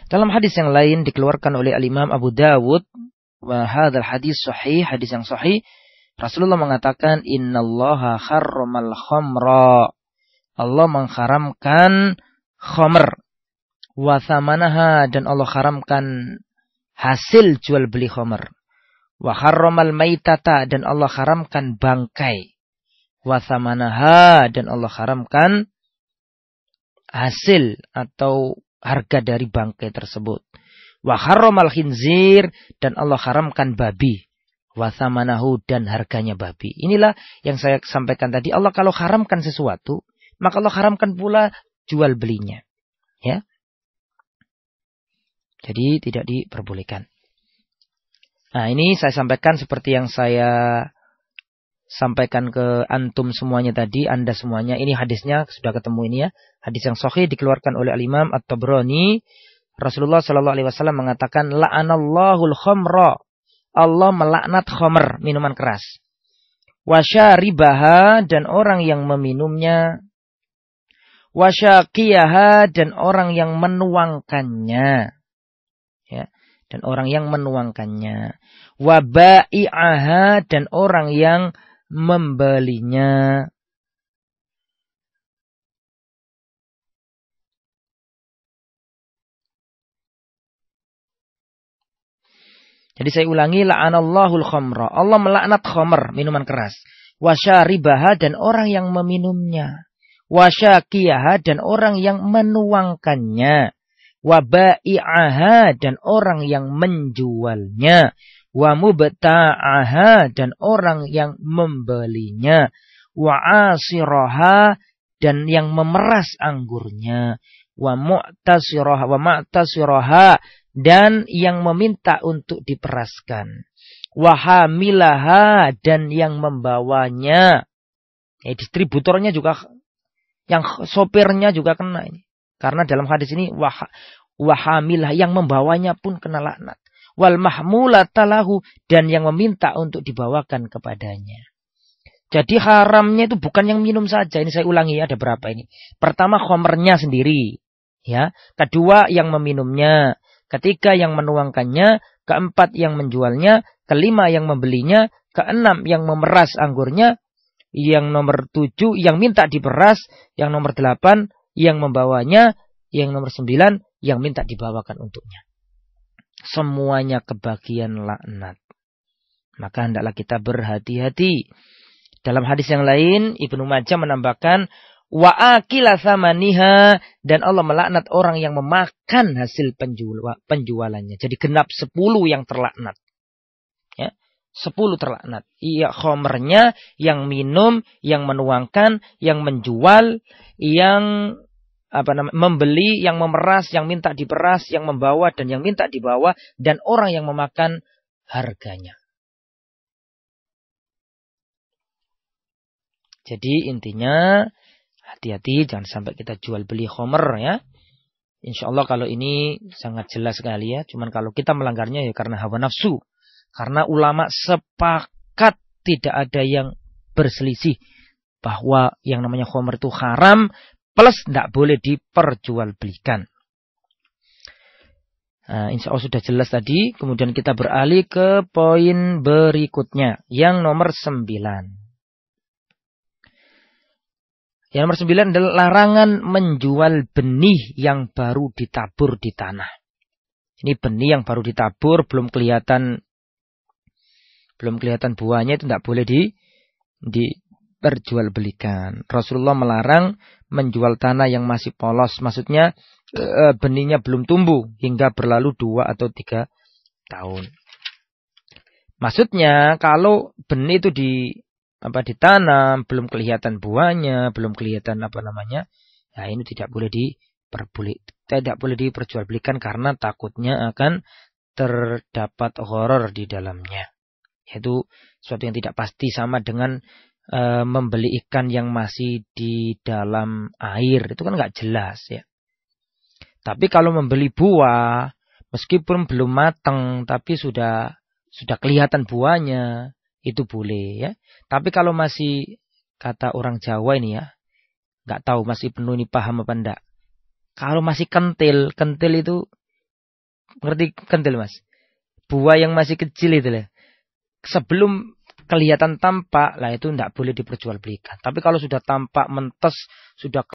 Dalam hadis yang lain dikeluarkan oleh Al-Imam Abu Dawud, wa hadzal hadis sahih, hadis yang sahih, Rasulullah mengatakan innallaha harramal khamra. Allah mengharamkan khamr, wa thamanaha, dan Allah haramkan hasil jual beli khamr. Wa harramal maitata, dan Allah haramkan bangkai. Wa thamanaha, dan Allah haramkan hasil atau harga dari bangkai tersebut. Wa harramal khinzir, dan Allah haramkan babi. Wa thamanahu, dan harganya babi. Inilah yang saya sampaikan tadi. Allah kalau haramkan sesuatu, maka Allah haramkan pula jual belinya. Ya. Jadi tidak diperbolehkan. Nah, ini saya sampaikan seperti yang saya sampaikan ke antum semuanya tadi, Anda semuanya. Ini hadisnya sudah ketemu ini ya. Hadis yang sahih dikeluarkan oleh Al-Imam At-Tabrani. Rasulullah sallallahu alaihi wasallam mengatakan la'anallahul khamra. Allah melaknat khamr, minuman keras. Wasyaribaha, dan orang yang meminumnya. Wasyaqiyaha, dan orang yang menuangkannya. Ya, dan orang yang menuangkannya. Wabai'aha, dan orang yang membelinya. Jadi saya ulangi, la'anallahul khamra. Allah melaknat khamr, minuman keras. Wasyaribaha, dan orang yang meminumnya. Wasyaqiyaha, dan orang yang menuangkannya. Wabai'aha, dan orang yang menjualnya. Wa mubta'aha, dan orang yang membelinya. Wa asiraha, dan yang memeras anggurnya. Wa mu'tasiraha, dan yang meminta untuk diperaskan. Wa hamilaha, dan yang membawanya. Distributornya juga, yang sopirnya juga kena ini. Karena dalam hadis ini wahamilah, yang membawanya pun kena laknat. Wal mahmulata lahu, dan yang meminta untuk dibawakan kepadanya. Jadi haramnya itu bukan yang minum saja. Ini saya ulangi, ada berapa ini? Pertama, khamrnya sendiri, ya. Kedua, yang meminumnya. Ketiga, yang menuangkannya. Keempat, yang menjualnya. Kelima, yang membelinya. Keenam, yang memeras anggurnya. Yang nomor 7, yang minta diperas. Yang nomor 8, yang membawanya. Yang nomor 9, yang minta dibawakan untuknya. Semuanya kebagian laknat. Maka hendaklah kita berhati-hati. Dalam hadis yang lain, Ibnu Majah menambahkan, wa akila thamaniha, dan Allah melaknat orang yang memakan hasil penjualannya. Jadi genap 10 yang terlaknat. Ya, 10 terlaknat. Iya, khamrnya, yang minum, yang menuangkan, yang menjual, yang membeli, yang memeras, yang minta diperas, yang membawa dan yang minta dibawa, dan orang yang memakan harganya. Jadi intinya hati-hati, jangan sampai kita jual beli khamr ya. Insya Allah kalau ini sangat jelas sekali ya. Cuman kalau kita melanggarnya ya karena hawa nafsu. Karena ulama sepakat tidak ada yang berselisih bahwa yang namanya khamr itu haram. Plus tidak boleh diperjualbelikan. Nah, insya Allah sudah jelas tadi. Kemudian kita beralih ke poin berikutnya. Yang nomor 9. Yang nomor 9 adalah larangan menjual benih yang baru ditabur di tanah. Ini benih yang baru ditabur, belum kelihatan buahnya, itu tidak boleh diperjualbelikan. Rasulullah melarang menjual tanah yang masih polos. Maksudnya benihnya belum tumbuh hingga berlalu 2 atau 3 tahun. Maksudnya kalau benih itu ditanam, belum kelihatan buahnya, belum kelihatan nah ini tidak boleh diperjualbelikan karena takutnya akan terdapat gharar di dalamnya. Yaitu sesuatu yang tidak pasti, sama dengan membeli ikan yang masih di dalam air, itu kan nggak jelas ya. Tapi kalau membeli buah, meskipun belum matang, tapi sudah kelihatan buahnya, itu boleh ya. Tapi kalau masih, kata orang Jawa ini ya, nggak tahu masih penuh ini paham apa enggak. Kalau masih kentil itu ngerti kentil Mas? Buah yang masih kecil itu lah. Sebelum kelihatan tampak, lah itu tidak boleh diperjualbelikan. Tapi kalau sudah tampak, mentes, sudah